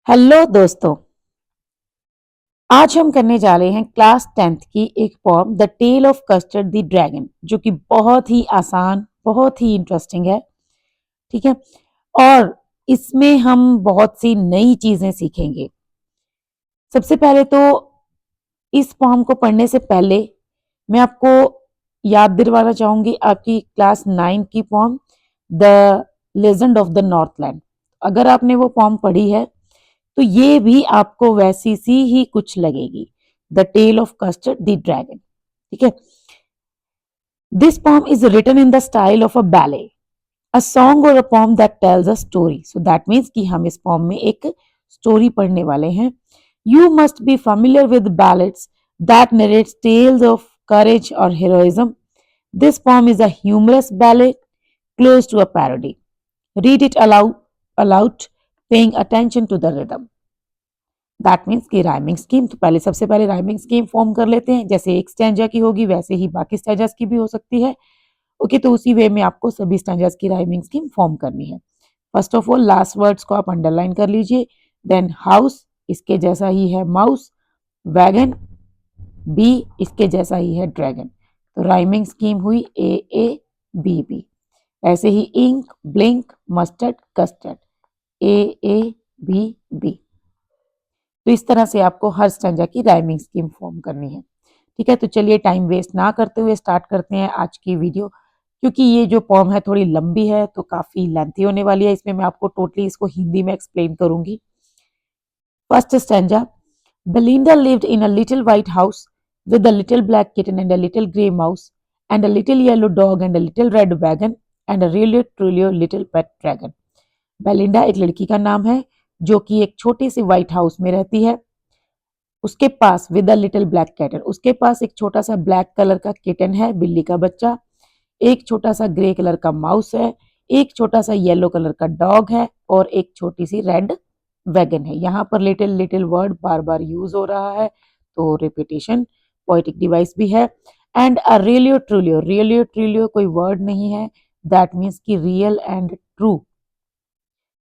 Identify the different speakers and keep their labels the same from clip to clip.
Speaker 1: Hello दोस्तों, आज हम करने जा रहे हैं क्लास 10th की एक poem the tale of custard the dragon, जो कि बहुत ही आसान, बहुत ही इंटरेस्टिंग है। ठीक है। और इसमें हम बहुत सी नई चीजें सीखेंगे। सबसे पहले तो इस पोएम को पढ़ने से पहले मैं आपको याद दिलवाना चाहूंगी आपकी क्लास 9 की poem the legend of the Northland. अगर आपने वो पोएम पढ़ी है तो ये भी आपको वैसी सी ही कुछ लगेगी, the tale of custard the dragon. ठीक है। This poem is written in the style of a ballad, a song और a poem that tells a story. So that means कि हम इस पोम में एक स्टोरी पढ़ने वाले हैं। You must be familiar with ballads that narrates tales of courage or heroism. This poem is a humorous ballad close to a parody. Read it aloud, paying attention to the rhythm. That means की rhyming scheme, तो पहले सबसे पहले rhyming scheme form कर लेते हैं। जैसे एक स्टैंजा की होगी वैसे ही बाकी स्टैंजास की भी हो सकती है। ओके, तो उसी वे में आपको सभी स्टैंजास की राइमिंग स्कीम फॉर्म करनी है। First of all last words को आप अंडरलाइन कर लीजिए। देन हाउस, इसके जैसा ही है माउस। वैगन, बी इसके जैसा ही है ड्रैगन। तो राइमिंग स्कीम हुई ए ए बी बी। ऐसे ही ink, blink, mustard, custard, A A B B. तो इस तरह से आपको हर स्टैंजा की राइमिंग स्कीम फॉर्म करनी है। ठीक है, तो चलिए टाइम वेस्ट ना करते हुए स्टार्ट करते हैं आज की वीडियो। क्योंकि ये जो पोम है थोड़ी लंबी है तो काफी लेंथी होने वाली है। इसमें मैं आपको टोटली इसको हिंदी में एक्सप्लेन करूंगी। First stanza. Belinda lived in a little white house with a little black kitten and a little grey mouse and a little yellow dog and a little red wagon and a really truly little pet dragon. Belinda एक लड़की का नाम है जो कि एक छोटी सी white house में रहती है। उसके पास with a little black kitten, उसके पास एक छोटा सा ब्लैक कलर का किटन है, बिल्ली का बच्चा। एक छोटा सा ग्रे कलर का माउस है। एक छोटा सा येलो कलर का डॉग है और एक छोटी सी रेड वैगन है। यहाँ पर लिटिल लिटिल वर्ड बार बार यूज हो रहा है तो रिपीटेशन पोएटिक डिवाइस भी है। एंड अ रियलियो ट्रूलियो, रियलियो ट्रूलियो कोई वर्ड नहीं है, दैट मीन्स की रियल एंड ट्रू।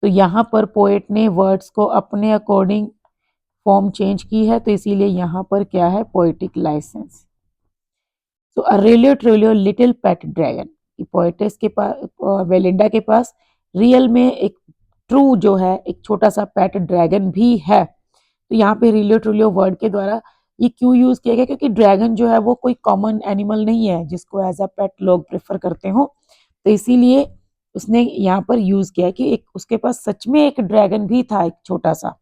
Speaker 1: तो यहाँ पर पोएट ने वर्ड्स को अपने अकॉर्डिंग फॉर्म चेंज की है, तो इसीलिए यहाँ पर क्या है, पोएटिक लाइसेंस। तो अरेलियो ट्रोलियो लिटिल पेट ड्रैगन, पोएटिस के पास, वेलिंडा के पास रियल में एक ट्रू जो है एक छोटा सा पेट ड्रैगन भी है। तो यहाँ पे रिलियो ट्रोलियो वर्ड के द्वारा ये क्यों यूज किया गया, क्योंकि ड्रैगन जो है वो कोई कॉमन एनिमल नहीं है जिसको एज अ पेट लोग प्रेफर करते हो। तो इसीलिए उसने यहाँ पर यूज किया कि एक उसके पास सच में एक ड्रैगन भी था, एक छोटा सा।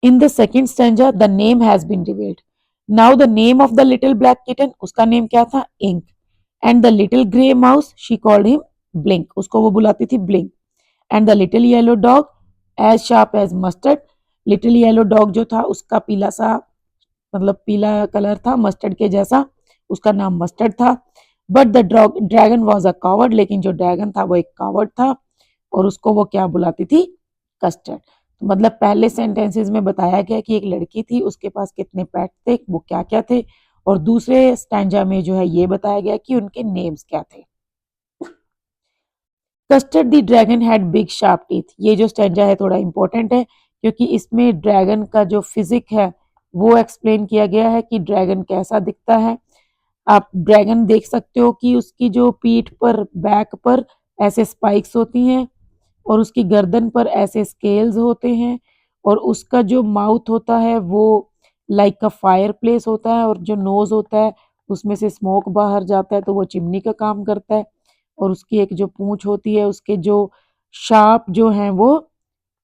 Speaker 1: In the second stanza, the name has been revealed. Now the name of the little black kitten, उसका नेम क्या था, Ink. And the little grey mouse, she called him Blink. उसको वो बुलाती थी Blink. And the little yellow dog, as sharp as mustard. Little yellow dog जो था उसका पीला सा, मतलब पीला कलर था मस्टर्ड के जैसा, उसका नाम मस्टर्ड था। But the dragon was a coward, लेकिन जो ड्रैगन था वो एक कावर्ड था और उसको वो क्या बुलाती थी, कस्टर्ड। तो मतलब पहले सेंटेंसेस में बताया गया कि एक लड़की थी, उसके पास कितने पेट थे, वो क्या क्या थे, और दूसरे स्टैंजा में जो है ये बताया गया कि उनके नेम्स क्या थे। Custard the dragon had big sharp teeth, ये जो स्टैंजा है थोड़ा इंपॉर्टेंट है क्योंकि इसमें ड्रैगन का जो फिजिक है वो एक्सप्लेन किया गया है कि ड्रैगन कैसा दिखता है। आप ड्रैगन देख सकते हो कि उसकी जो पीठ पर, बैक पर ऐसे स्पाइक्स होती हैं और उसकी गर्दन पर ऐसे स्केल्स होते हैं और उसका जो माउथ होता है वो लाइक अ फायर प्लेस होता है और जो नोज होता है उसमें से स्मोक बाहर जाता है तो वो चिमनी का काम करता है। और उसकी एक जो पूंछ होती है उसके जो शार्प जो हैं वो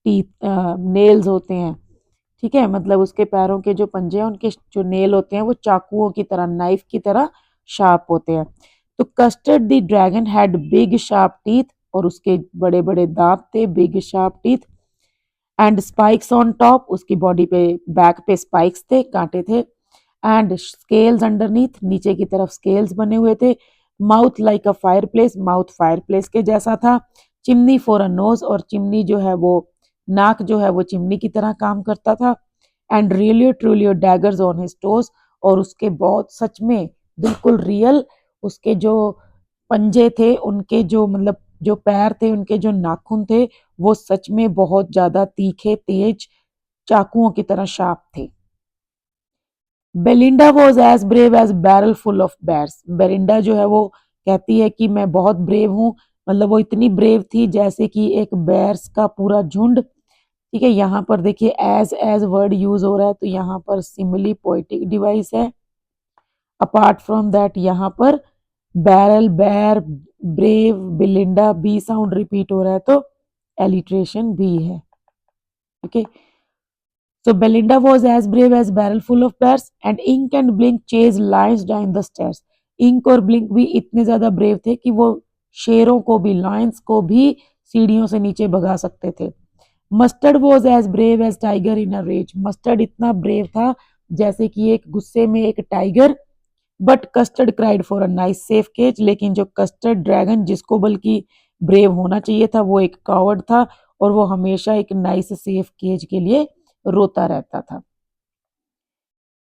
Speaker 1: टीथ नेल्स होते हैं। ठीक है, मतलब उसके पैरों के जो पंजे हैं उनके जो नेल होते हैं वो चाकुओं की तरह, नाइफ की तरह शार्प होते हैं। तो custard the dragon had big sharp teeth, और उसके बड़े बड़े दांत थे, big sharp teeth. And spikes on top, उसकी बॉडी पे, बैक पे स्पाइक्स थे, कांटे थे। एंड स्केल्स अंडरनीथ, नीचे की तरफ स्केल्स बने हुए थे। Mouth like a fire place, mouth fire place के जैसा था। चिमनी फॉर अ नोज, और चिमनी जो है वो, नाक जो है वो चिमनी की तरह काम करता था। And रियलियो ट्रूलियो daggers on his toes, और उसके बहुत सच में बिल्कुल रियल उसके जो पंजे थे, उनके जो मतलब जो पैर थे उनके जो नाखून थे वो सच में बहुत ज्यादा तीखे तेज चाकुओं की तरह शार्प थे। Belinda was as brave as barrel full of bears. Belinda जो है वो कहती है कि मैं बहुत ब्रेव हूँ, मतलब वो इतनी ब्रेव थी जैसे कि एक बेर्स का पूरा झुंड। ठीक है, यहाँ पर देखिए एज वर्ड यूज हो रहा है तो यहाँ पर सिमिली पोइटिक डिवाइस है। अपार्ट फ्रॉम दैट यहाँ पर बैरल बैर ब्रेव बिलिंडा बी साउंड रिपीट हो रहा है तो एलिट्रेशन भी है। Okay, so Belinda was as brave as barrel full of bears and Ink and Blink chased lions down the stairs. Ink और Blink भी इतने ज्यादा ब्रेव थे कि वो शेरों को भी लायंस को भी सीढ़ियों से नीचे भगा सकते थे। Mustard was as brave as tiger in a rage. Mustard इतना ब्रेव था जैसे कि एक गुस्से में एक tiger. But Custard cried for a nice safe cage. लेकिन जो कस्टर्ड ड्रैगन जिसको बल्कि ब्रेव होना चाहिए था वो एक कावर्ड था और वो हमेशा एक नाइस सेफ केज के लिए रोता रहता था।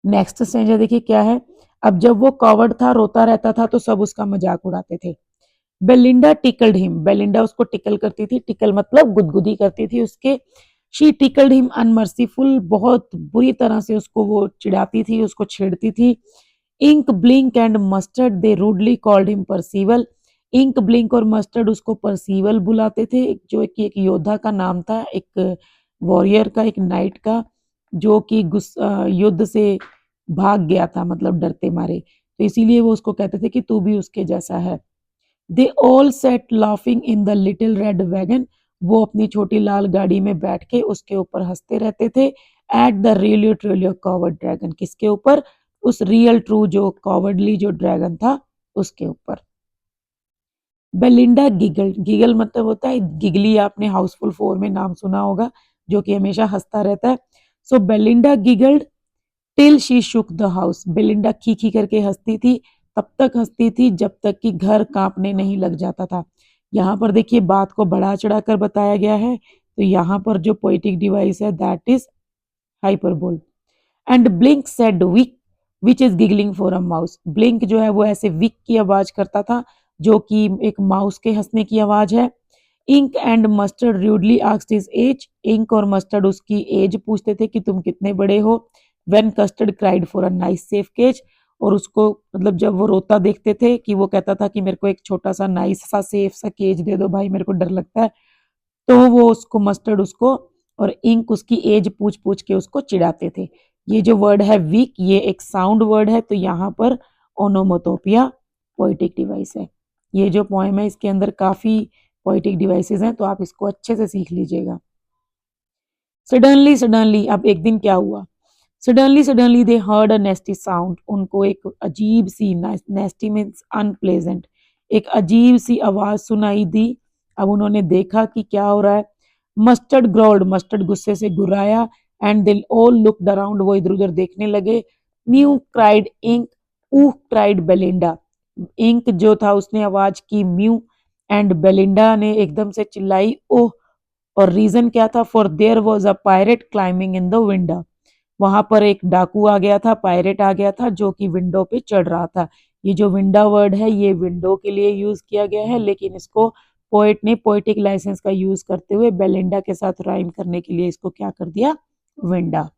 Speaker 1: नेक्स्ट स्टेंजा देखिए क्या है। अब जब वो कवर्ड था रोता रहता था तो सब उसका मजाक उड़ाते थे। Belinda tickled him. बेलिंडा उसको टिकल करती थी। टिकल मतलब गुदगुदी करती थी उसके। She tickled him unmerciful. बहुत बुरी तरह से उसको वो चिढ़ाती थी, उसको छेड़ती थी। Ink blink and mustard they rudely called him Percival. Ink blink और मस्टर्ड उसको परसीवल बुलाते थे, जो कि एक योद्धा का नाम था, एक वॉरियर का, एक नाइट का, जो कि युद्ध से भाग गया था, मतलब डरते मारे, तो इसीलिए वो उसको कहते थे कि तू भी उसके जैसा है। They all set laughing in the little red wagon. वो अपनी छोटी लाल गाड़ी में बैठ के उसके ऊपर हंसते रहते थे। At the really truly coward dragon. किसके ऊपर? उस रियल ट्रू जो कॉवर्डली जो ड्रैगन था उसके ऊपर। Belinda giggle. गिगल मतलब होता है गिगली। आपने हाउसफुल 4 में नाम सुना होगा, जो कि हमेशा हंसता रहता है। So Belinda giggled till she shook the house. Belinda खी खी करके हंसती थी, तब तक हंसती थी जब तक कि घर कांपने नहीं लग जाता था। यहाँ पर देखिए बात को बढ़ा चढ़ा कर बताया गया है, तो यहाँ पर जो पोइटिक डिवाइस है that is hyperbole. And Blink said weak which is giggling for a mouse. Blink जो है वो ऐसे विक की आवाज करता था, जो कि एक माउस के हंसने की आवाज है। Ink and Mustard rudely asked his age. Ink और मस्टर्ड उसकी एज पूछते थे कि तुम कितने बड़े हो। When Custard cried for a nice safe cage. और उसको मतलब जब वो रोता देखते थे कि वो कहता था कि मेरे को एक छोटा सा नाइस सा सेफ सा केज दे दो भाई, मेरे को डर लगता है, तो वो उसको मस्टर्ड उसको और इंक उसकी एज पूछ पूछ के उसको चिढ़ाते थे। ये जो वर्ड है वीक, ये एक साउंड वर्ड है, तो यहाँ पर ओनोमोटोपिया पोइटिक डिवाइस है। ये जो पोएम है इसके अंदर काफी पोइटिक डिवाइसेस हैं, तो आप इसको अच्छे से सीख लीजिएगा। सडनली सडनली, अब एक दिन क्या हुआ? Suddenly suddenly they heard a नेस्टी sound. उनको एक अजीब सी, नेस्टी मीन्स अनप्लेजेंट, एक अजीब सी आवाज सुनाई दी। अब उन्होंने देखा कि क्या हो रहा है। Mustard growled. मस्टर्ड गुस्से से गुर्राया। And they all looked around. वो इधर उधर देखने लगे। New cried ink. Ooh cried Belinda. Ink जो था उसने आवाज की म्यू, एंड बेलिंडा ने एकदम से चिल्लाई ओह। और रीजन क्या था? For their was a pirate climbing in the window. वहां पर एक डाकू आ गया था, पायरेट आ गया था, जो कि विंडो पे चढ़ रहा था। ये जो विंडो वर्ड है ये विंडो के लिए यूज किया गया है, लेकिन इसको पोएट ने पोएटिक लाइसेंस का यूज करते हुए बेलिंडा के साथ राइम करने के लिए इसको क्या कर दिया? विंडा।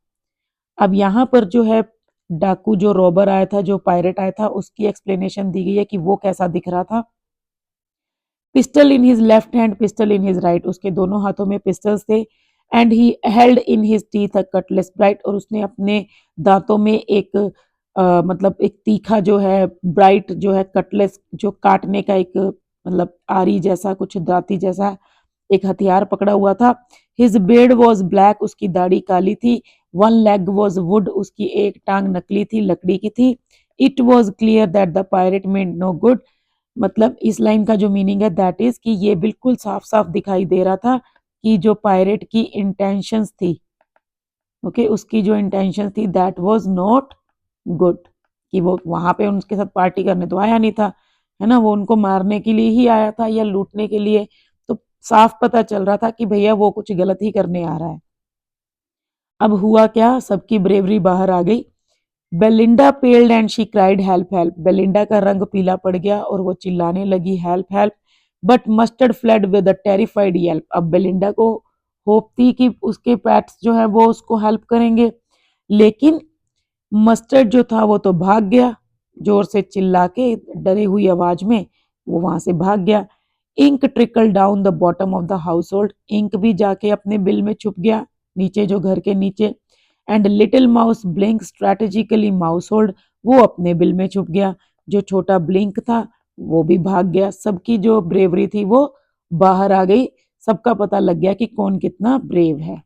Speaker 1: अब यहाँ पर जो है डाकू, जो रॉबर आया था, जो पायरेट आया था, उसकी एक्सप्लेनेशन दी गई है कि वो कैसा दिख रहा था। Pistol in his left hand, pistol in his right. उसके दोनों हाथों में पिस्टल्स थे। And he held in his teeth a Cutlass bright. और उसने अपने दांतों में एक मतलब एक तीखा जो है, ब्राइट जो है, कटलेस जो काटने का एक मतलब आरी जैसा, कुछ दाती जैसा एक हथियार पकड़ा हुआ था। His beard was black. उसकी दाढ़ी काली थी। One leg was wood. उसकी एक टांग नकली थी, लकड़ी की थी। It was clear that the pirate meant no good. मतलब इस लाइन का जो मीनिंग है दैट इज कि ये बिल्कुल साफ साफ दिखाई दे रहा था कि जो पायरेट की इंटेंशंस थी, ओके, उसकी जो इंटेंशन थी दैट वाज नॉट गुड, कि वो वहां पे उनके साथ पार्टी करने तो आया नहीं था, है ना, वो उनको मारने के लिए ही आया था या लूटने के लिए। तो साफ पता चल रहा था कि भैया वो कुछ गलत ही करने आ रहा है। अब हुआ क्या? सबकी ब्रेवरी बाहर आ गई। Belinda पेल्ड and she cried help help. Belinda का रंग पीला पड़ गया और वो चिल्लाने लगी help help. But mustard flood with a terrified Yelp. अब बेलिंडा को होप थी कि उसके पैट्स जो है वो उसको हेल्प करेंगे, लेकिन मस्टर्ड जो था वो तो भाग गया, जोर से चिल्ला के डरी हुई आवाज में वो वहां से भाग गया। Ink trickle down the bottom of the household, Ink भी जाके अपने बिल में छुप गया, नीचे जो घर के नीचे। And little mouse blink strategically mouse hold, वो अपने बिल में छुप गया। जो छोटा ब्लिंक था वो भी भाग गया। सबकी जो ब्रेवरी थी वो बाहर आ गई, सबका पता लग गया कि कौन कितना ब्रेव है।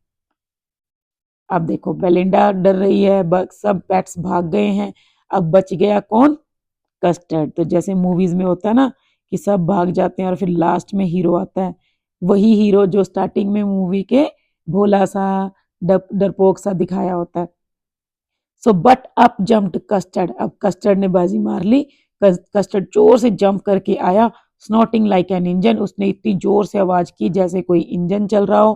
Speaker 1: अब देखो बेलिंडा डर रही है, सब पेट्स भाग गए हैं, अब बच गया कौन? कस्टर्ड। तो जैसे मूवीज में होता है ना कि सब भाग जाते हैं और फिर लास्ट में हीरो आता है, वही हीरो जो स्टार्टिंग में मूवी के भोला सा डरपोक सा दिखाया होता है। So but up jumped custard, अब कस्टर्ड ने बाजी मार ली। कस्टर्ड जोर से जंप करके आया, स्नॉटिंग लाइक एन इंजन, उसने इतनी जोर से आवाज की जैसे कोई इंजन चल रहा हो।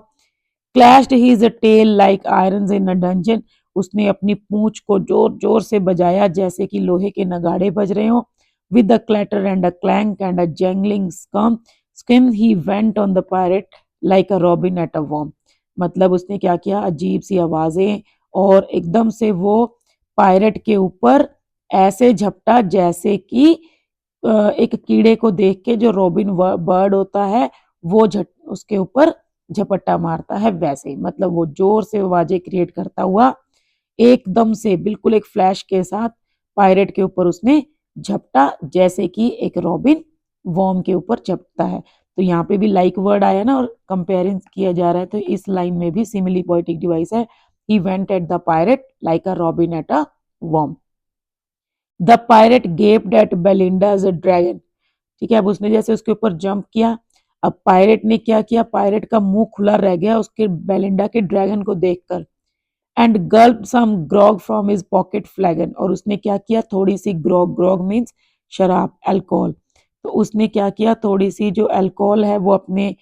Speaker 1: Clashed his tail like irons in a dungeon, उसने अपनी पूंछ को जोर जोर से बजाया जैसे कि लोहे के नगाड़े बज रहे हो। With a clatter and a clank and a jangling squirm he went on the pirate like a robin at a worm. मतलब उसने क्या किया, अजीब सी आवाजें और एकदम से वो पायरेट के ऊपर ऐसे झपटा जैसे कि एक कीड़े को देख के जो रॉबिन बर्ड होता है वो उसके ऊपर झपट्टा मारता है, वैसे। मतलब वो जोर से आवाजें क्रिएट करता हुआ एकदम से बिल्कुल एक फ्लैश के साथ पायरेट के ऊपर उसने झपटा जैसे कि एक रॉबिन वॉर्म के ऊपर झपटता है। तो यहाँ पे भी लाइक वर्ड आया ना और कंपेयरिंग किया जा रहा है, तो इस लाइन में भी सिमिली पोएटिक डिवाइस है। He went at the pirate like a robin at a worm. The pirate gaped at Belinda as a dragon. ठीक है, अब उसने जैसे उसके ऊपर जंप किया, अब पायरेट ने क्या किया, पायरेट का मुंह खुला रह गया उसके बेलिंडा के ड्रैगन को देखकर। And gulp some grog from his pocket flagon, और उसने क्या किया, थोड़ी सी ग्रॉग, ग्रॉग मीन्स शराब, अल्कोहल। तो उसने क्या किया, थोड़ी सी जो अल्कोहल है वो अपने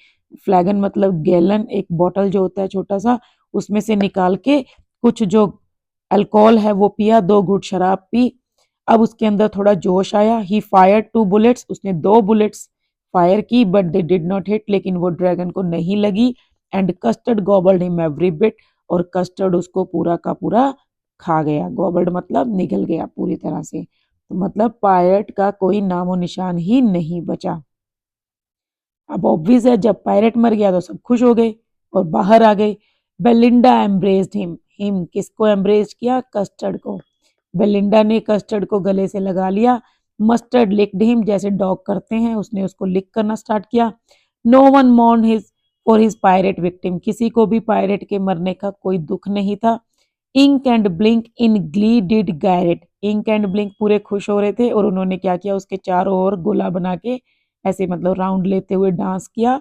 Speaker 1: फ्लैगन मतलब गैलन, एक बॉटल जो होता है छोटा सा, उसमें से निकाल के कुछ जो अल्कोहल है वो पिया, 2 घूंट शराब पी। अब उसके अंदर थोड़ा जोश आया। ही फायर 2 बुलेट्स, उसने 2 बुलेट्स फायर की, but they did not hit, लेकिन वो ड्रैगन को नहीं लगी। And custard गॉबल्ड him every bit, और कस्टर्ड उसको पूरा का पूरा खा गया। गॉबल्ड मतलब निगल गया पूरी तरह से। तो मतलब पायरेट का कोई नामो निशान ही नहीं बचा। अब ऑब्वियस है जब पायरेट मर गया तो सब खुश हो गए और बाहर आ गए। बेलिंडा एम्ब्रेस्ड हिम किसको एम्ब्रेस किया, कस्टर्ड को। बेलिंडा ने कस्टर्ड को गले से लगा लिया। मस्टर्ड लिक्ड हिम, जैसे डॉग करते हैं, उसने उसको लिक करना स्टार्ट किया। No one mourn his for his pirate victim, किसी को भी पायरेट के मरने का कोई दुख नहीं था। Ink and Blink in glee did gyrate, Ink and Blink पूरे खुश हो रहे थे और उन्होंने क्या किया, उसके चारों ओर गोला बना के ऐसे मतलब राउंड लेते हुए डांस किया।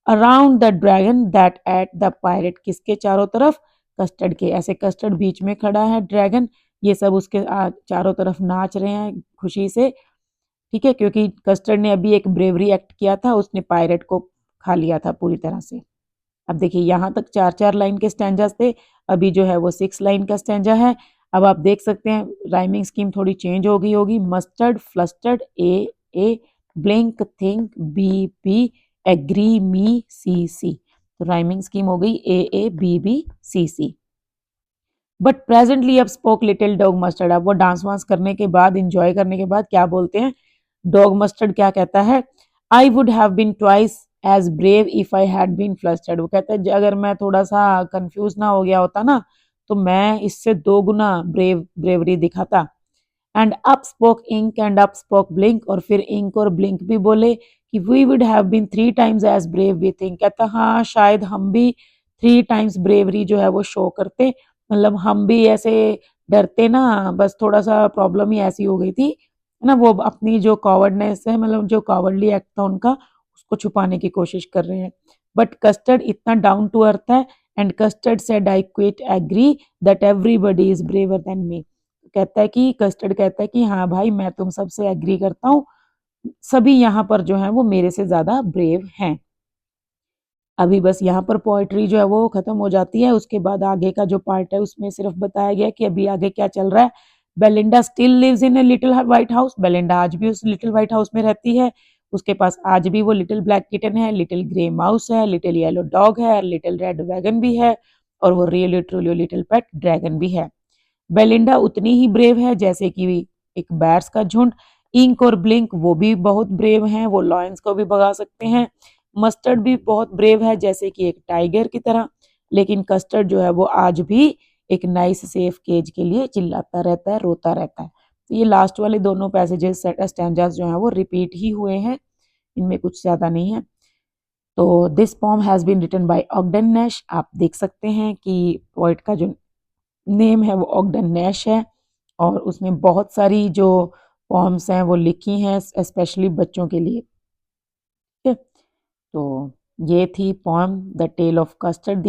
Speaker 1: Around the dragon that at the pirate, किसके चारों तरफ, कस्टर्ड के। ऐसे कस्टर्ड बीच में खड़ा है, ड्रैगन, ये सब उसके चारों तरफ नाच रहे हैं खुशी से। ठीक है, क्योंकि कस्टर्ड ने अभी एक ब्रेवरी एक्ट किया था, उसने पायरेट को खा लिया था पूरी तरह से। अब देखिए यहाँ तक 4-4 लाइन के स्टैंजास थे, अभी जो है वो 6 लाइन का स्टैंजा है। अब आप देख सकते हैं राइमिंग स्कीम थोड़ी चेंज हो गई होगी। मस्टर्ड, फ्लस्टर्ड, ए, ब्लिंक, थिंक, बी, एग्री, मी, सी। तो राइमिंग स्कीम हो गई ए, बी, सी। बट प्रेजेंटली अब स्पोक लिटिल डॉग मस्टर्ड, अब वो डांस वांस करने के बाद, इंजॉय करने के बाद क्या बोलते हैं, डॉग मस्टर्ड क्या कहता है, I would have been twice as brave if I had been flustered. वो कहता है अगर मैं थोड़ा सा कंफ्यूज ना हो गया होता ना तो मैं इससे 2 गुना ब्रेवरी दिखाता। And up spoke Ink and up spoke Blink, और फिर इंक और ब्लिंक भी बोले कि we would have been 3 times as brave we think. कहता हाँ शायद हम भी 3 टाइम्स ब्रेवरी जो है वो शो करते, मतलब हम भी ऐसे डरते ना, बस थोड़ा सा प्रॉब्लम ही ऐसी हो गई थी है ना, वो अपनी जो कॉवर्डनेस है, मतलब जो कॉवर्डली एक्ट था उनका, उसको छुपाने की कोशिश कर रहे हैं। बट कस्टर्ड इतना डाउन टू अर्थ है। And Custard said I quite agree that everybody is braver than me. कहता है कि कस्टर्ड कहता है कि हाँ भाई मैं तुम सबसे एग्री करता हूँ, सभी यहाँ पर जो है वो मेरे से ज्यादा ब्रेव हैं। अभी बस यहाँ पर पोएट्री जो है वो खत्म हो जाती है, उसके बाद आगे का जो पार्ट है उसमें सिर्फ बताया गया कि अभी आगे क्या चल रहा है। Belinda still lives in a little white house, Belinda आज भी उस लिटिल व्हाइट हाउस में रहती है। उसके पास आज भी वो लिटिल ब्लैक किटन है, लिटिल ग्रे माउस है, लिटिल येलो डॉग है, लिटिल रेड वैगन भी है और वो रियली ट्रूली लिटिल पेट ड्रैगन भी है। बेलिंडा उतनी ही ब्रेव है जैसे कि एक बैर्स का झुंड। इंक और ब्लिंक वो भी बहुत ब्रेव हैं, वो लॉयंस को भी भगा सकते हैं। मस्टर्ड भी बहुत ब्रेव है जैसे कि एक टाइगर की तरह। लेकिन कस्टर्ड जो है वो आज भी एक नाइस सेफ केज के लिए चिल्लाता रहता है, रोता रहता है। तो ये लास्ट वाले दोनों पैसेजेस स्टैंजास जो हैं वो रिपीट ही हुए हैं, इनमें कुछ ज़्यादा नहीं है। तो this poem has been written by Ogden Nash. आप देख सकते हैं कि पोइट का जो नेम है वो ऑगडन नैश है और उसने बहुत सारी जो पोम्स हैं वो लिखी हैं स्पेशली बच्चों के लिए। ठीक है, तो ये थी poem the tale of custard.